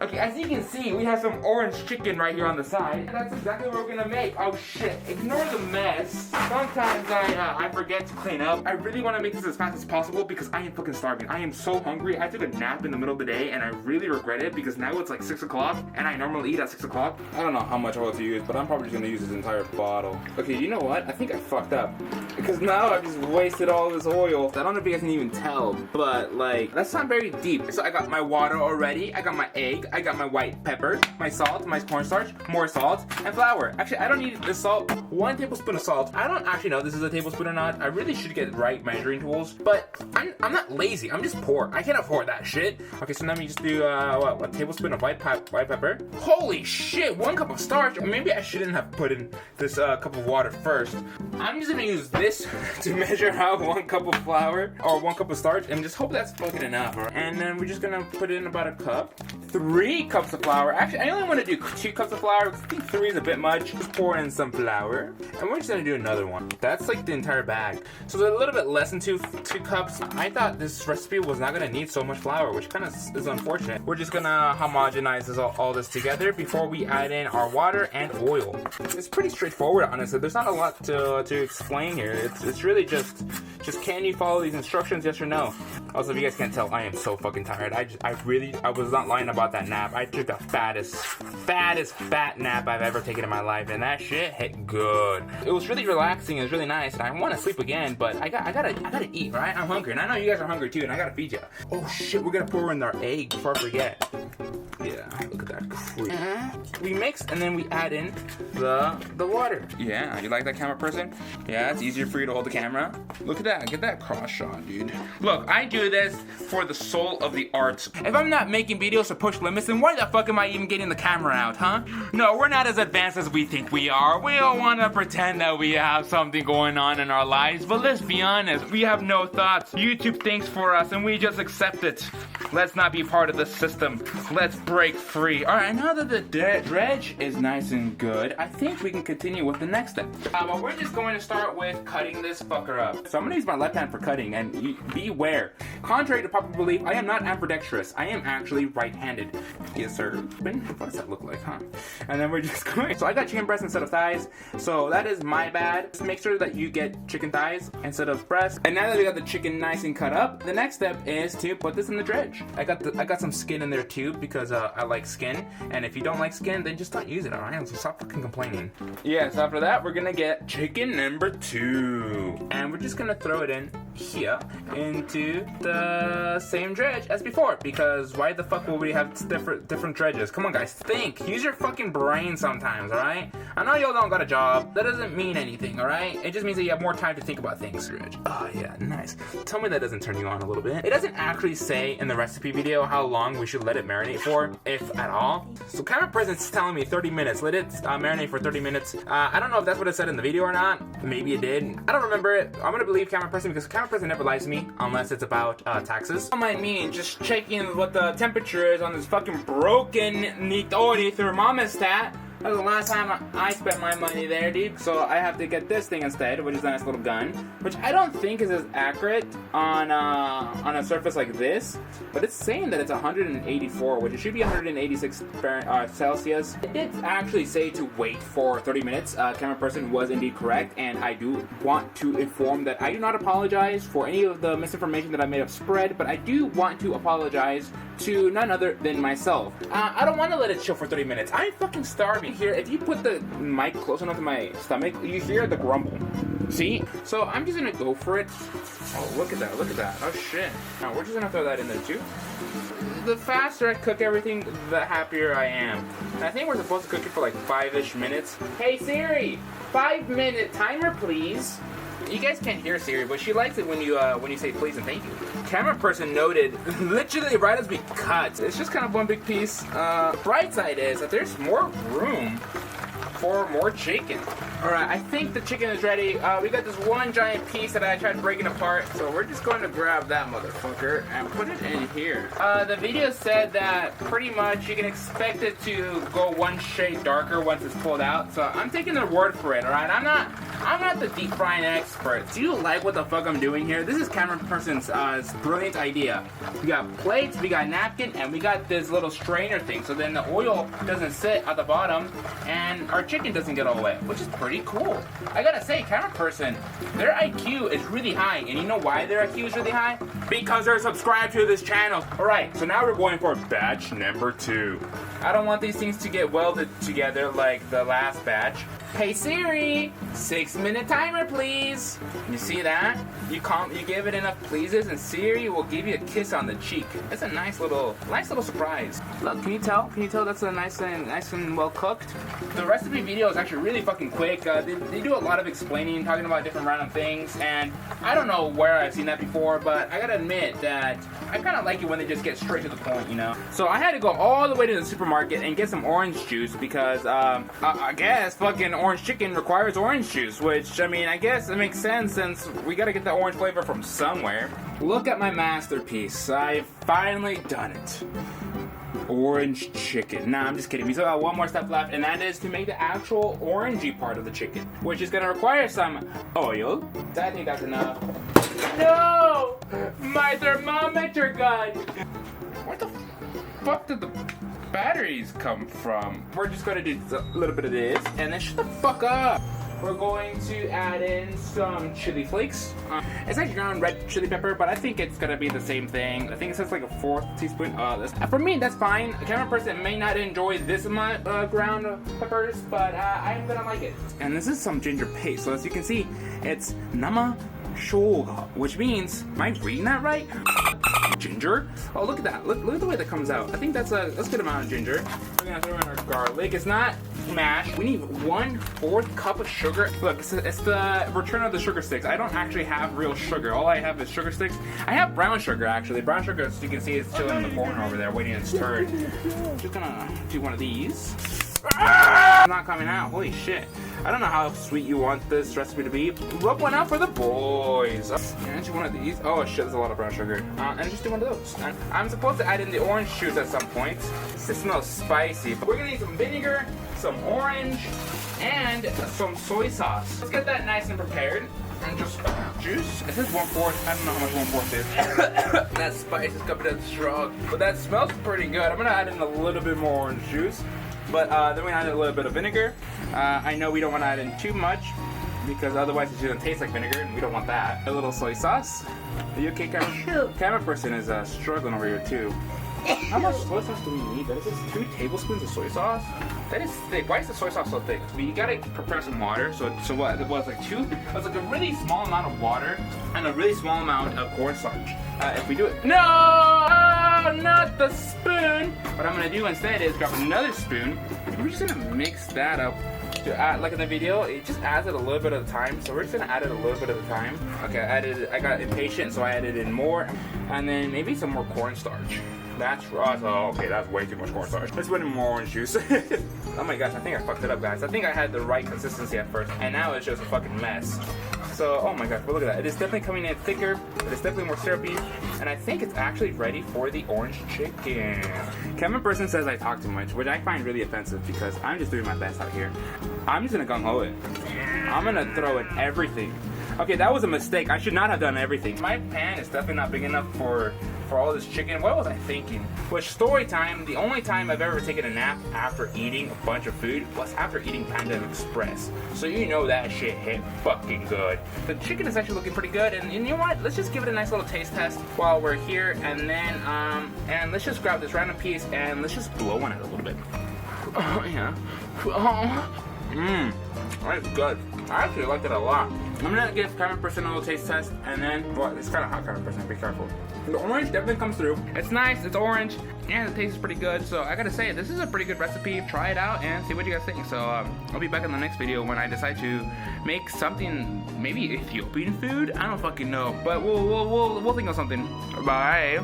Okay, as you can see, we have some orange chicken right here on the side. That's exactly what we're gonna make. Oh shit, ignore the mess. Sometimes I forget to clean up. I really wanna make this as fast as possible because I am fucking starving. I am so hungry. I took a nap in the middle of the day and I really regret it because now it's like 6 o'clock and I normally eat at 6 o'clock. I don't know how much oil to use, but I'm probably just gonna use this entire bottle. Okay, you know what? I think I fucked up because now I've just wasted all this oil. I don't know if you guys can even tell, but like, that's not very deep. So I got my water already. I got my egg. I got my white pepper, my salt, my cornstarch, more salt, and flour. Actually, I don't need the salt. 1 tablespoon of salt. I don't actually know if this is a tablespoon or not. I really should get the right measuring tools, but I'm not lazy. I'm just poor. I can't afford that shit. Okay, so let me just do, what, 1 tablespoon of white pepper. Holy shit, 1 cup of starch. Maybe I shouldn't have put in this cup of water first. I'm just gonna use this to measure out 1 cup of flour, or 1 cup of starch, and just hope that's fucking enough. Right? And then we're just gonna put in about a cup. 3 cups of flour. Actually, I only want to do 2 cups of flour because I think 3 is a bit much. Just pour in some flour. And we're just going to do another one. That's like the entire bag. So a little bit less than 2 cups. I thought this recipe was not going to need so much flour, which kind of is unfortunate. We're just going to homogenize all this together before we add in our water and oil. It's pretty straightforward, honestly. There's not a lot to explain here. It's really just can you follow these instructions, yes or no? Also, if you guys can't tell, I am so fucking tired. I was not lying about that nap. I took the fattest fat nap I've ever taken in my life, and that shit hit good. It was really relaxing. It was really nice, and I want to sleep again, but I gotta eat, right? I'm hungry, and I know you guys are hungry too, and I gotta feed you. Oh shit, we're gonna pour in our egg before I forget. Yeah, look at that cream. We mix, and then we add in the water. Yeah, you like that, camera person? Yeah, it's easier for you to hold the camera. Look at that, get that cross shot, dude. Look, I do this for the soul of the art. If I'm not making videos to push limits, then why the fuck am I even getting the camera out, huh? No, we're not as advanced as we think we are. We don't want to pretend that we have something going on in our lives, but let's be honest, we have no thoughts. YouTube thinks for us, and we just accept it. Let's not be part of the system. Let's break free. Alright, now that the dredge is nice and good, I think we can continue with the next step. But we're just going to start with cutting this fucker up. So I'm going to use my left hand for cutting, and beware. Contrary to popular belief, I am not ambidextrous. I am actually right-handed. Yes, sir. What does that look like, huh? And then we're just going. So I got chicken breast instead of thighs. So that is my bad. Just make sure that you get chicken thighs instead of breast. And now that we got the chicken nice and cut up, the next step is to put this in the dredge. I got some skin in there too because I like skin. And if you don't like skin, then just don't use it, alright? So stop fucking complaining. Yeah, so after that, we're gonna get chicken number 2. And we're just gonna throw it in here into the same dredge as before, because why the fuck will we have different dredges? Come on guys, think, use your fucking brain sometimes, alright? I know y'all don't got a job, that doesn't mean anything, alright? It just means that you have more time to think about things. Oh yeah, nice. Tell me that doesn't turn you on a little bit. It doesn't actually say in the recipe video how long we should let it marinate for, if at all. So camera present's telling me 30 minutes, let it marinate for 30 minutes. I don't know if that's what it said in the video or not, maybe it did. I don't remember it. I'm gonna believe camera person because camera person never lies to me unless it's about taxes. I mean, just checking what the temperature is on this fucking broken Nitori thermostat. That was the last time I spent my money there, dude. So I have to get this thing instead, which is a nice little gun, which I don't think is as accurate on a surface like this. But it's saying that it's 184, which it should be 186 Celsius. It did actually say to wait for 30 minutes. Camera person was indeed correct, and I do want to inform that I do not apologize for any of the misinformation that I may have spread, but I do want to apologize to none other than myself. I don't want to let it chill for 30 minutes. I'm fucking starving. Here, if you put the mic close enough to my stomach, you hear the grumble. See? So I'm just gonna go for it. Oh, look at that, look at that. Oh shit. Now we're just gonna throw that in there too. The faster I cook everything, the happier I am. And I think we're supposed to cook it for like 5-ish minutes. Hey Siri, 5-minute timer please. You guys can't hear Siri, but she likes it when you say please and thank you. Camera person noted, literally right as we cut. It's just kind of one big piece. The bright side is that there's more room for more chicken. Alright, I think the chicken is ready. We got this one giant piece that I tried breaking apart, so we're just going to grab that motherfucker and put it in here. The video said that pretty much you can expect it to go one shade darker once it's pulled out, so I'm taking their word for it, alright? I'm not the deep frying expert. Do you like what the fuck I'm doing here? This is camera person's brilliant idea. We got plates, we got napkin, and we got this little strainer thing, so then the oil doesn't sit at the bottom and our chicken doesn't get all wet, which is pretty cool. I gotta say, camera person, their IQ is really high, and you know why their IQ is really high? Because they're subscribed to this channel. Alright, so now we're going for batch number 2. I don't want these things to get welded together like the last batch. Hey Siri, 6-minute timer please. You see that? You give it enough pleases and Siri will give you a kiss on the cheek. It's a nice little surprise. Look, can you tell? Can you tell that's a nice and well cooked? The recipe video is actually really fucking quick. They do a lot of explaining, talking about different random things, and I don't know where I've seen that before, but I gotta admit that I kind of like it when they just get straight to the point, you know? So I had to go all the way to the supermarket and get some orange juice because I guess fucking orange chicken requires orange juice, which, I mean, I guess it makes sense since we gotta get the orange flavor from somewhere. Look at my masterpiece. I've finally done it. Orange chicken. Nah, I'm just kidding. We still got one more step left, and that is to make the actual orangey part of the chicken, which is gonna require some oil. I think that's enough. No! My thermometer gun! Where the fuck did the batteries come from? We're just gonna do a little bit of this, and then shut the fuck up! We're going to add in some chili flakes. It's like ground red chili pepper, but I think it's gonna be the same thing. I think it says like a 1/4 teaspoon. For me, that's fine. A camera person may not enjoy this amount of ground peppers, but I'm gonna like it. And this is some ginger paste. So as you can see, it's nama shoga, which means, am I reading that right? Ginger. Oh, look at that. Look at the way that comes out. I think that's a good amount of ginger. We're gonna throw in our garlic. It's not mashed. We need 1/4 cup of sugar. Look, it's the return of the sugar sticks. I don't actually have real sugar. All I have is sugar sticks. I have brown sugar actually. Brown sugar, as you can see, is chilling in the corner over there, waiting its turn. Just gonna do one of these. It's not coming out. Holy shit. I don't know how sweet you want this recipe to be. Rub one out for the boys. And just one of these. Oh shit, there's a lot of brown sugar. And just do one of those. And I'm supposed to add in the orange juice at some point. This smells spicy. But we're gonna need some vinegar, some orange, and some soy sauce. Let's get that nice and prepared. And just juice. It says 1/4. I don't know how much 1/4 is. That spice is coming out strong. But that smells pretty good. I'm gonna add in a little bit more orange juice. But then we add a little bit of vinegar. I know we don't want to add in too much because otherwise it's going to taste like vinegar and we don't want that. A little soy sauce. Are you okay, camera person is struggling over here too. How much soy sauce do we need? That is just 2 tablespoons of soy sauce. That is thick. Why is the soy sauce so thick? But you gotta prepare some water. So what? It was like 2. It was like a really small amount of water and a really small amount of cornstarch. If we do it, no, not the spoon. What I'm gonna do instead is grab another spoon. And we're just gonna mix that up. To add, like in the video, it just adds it a little bit at a time. So we're just gonna add it a little bit at a time. Okay, I got impatient, so I added in more, and then maybe some more cornstarch. That's raw. Oh, okay, that's way too much cornstarch. Let's put in more orange juice. Oh my gosh, I think I fucked it up, guys. I think I had the right consistency at first, and now it's just a fucking mess. So, oh my gosh, but look at that. It is definitely coming in thicker. It is definitely more syrupy, and I think it's actually ready for the orange chicken. Camera person says I talk too much, which I find really offensive because I'm just doing my best out here. I'm just gonna gung-ho it. I'm gonna throw in everything. Okay, that was a mistake. I should not have done everything. My pan is definitely not big enough for all this chicken. What was I thinking? Which story time, the only time I've ever taken a nap after eating a bunch of food was after eating Panda Express. So you know that shit hit fucking good. The chicken is actually looking pretty good, and you know what? Let's just give it a nice little taste test while we're here, and then and let's just grab this random piece and let's just blow on it a little bit. Oh yeah. That's good. I actually liked it a lot. I'm gonna give camera person a little taste test, and then, well, it's kind of hot, camera person, be careful. The orange definitely comes through. It's nice, it's orange, and the taste is pretty good. So I gotta say, this is a pretty good recipe. Try it out and see what you guys think. So I'll be back in the next video when I decide to make something, maybe Ethiopian food. I don't fucking know, but we'll think of something. Bye.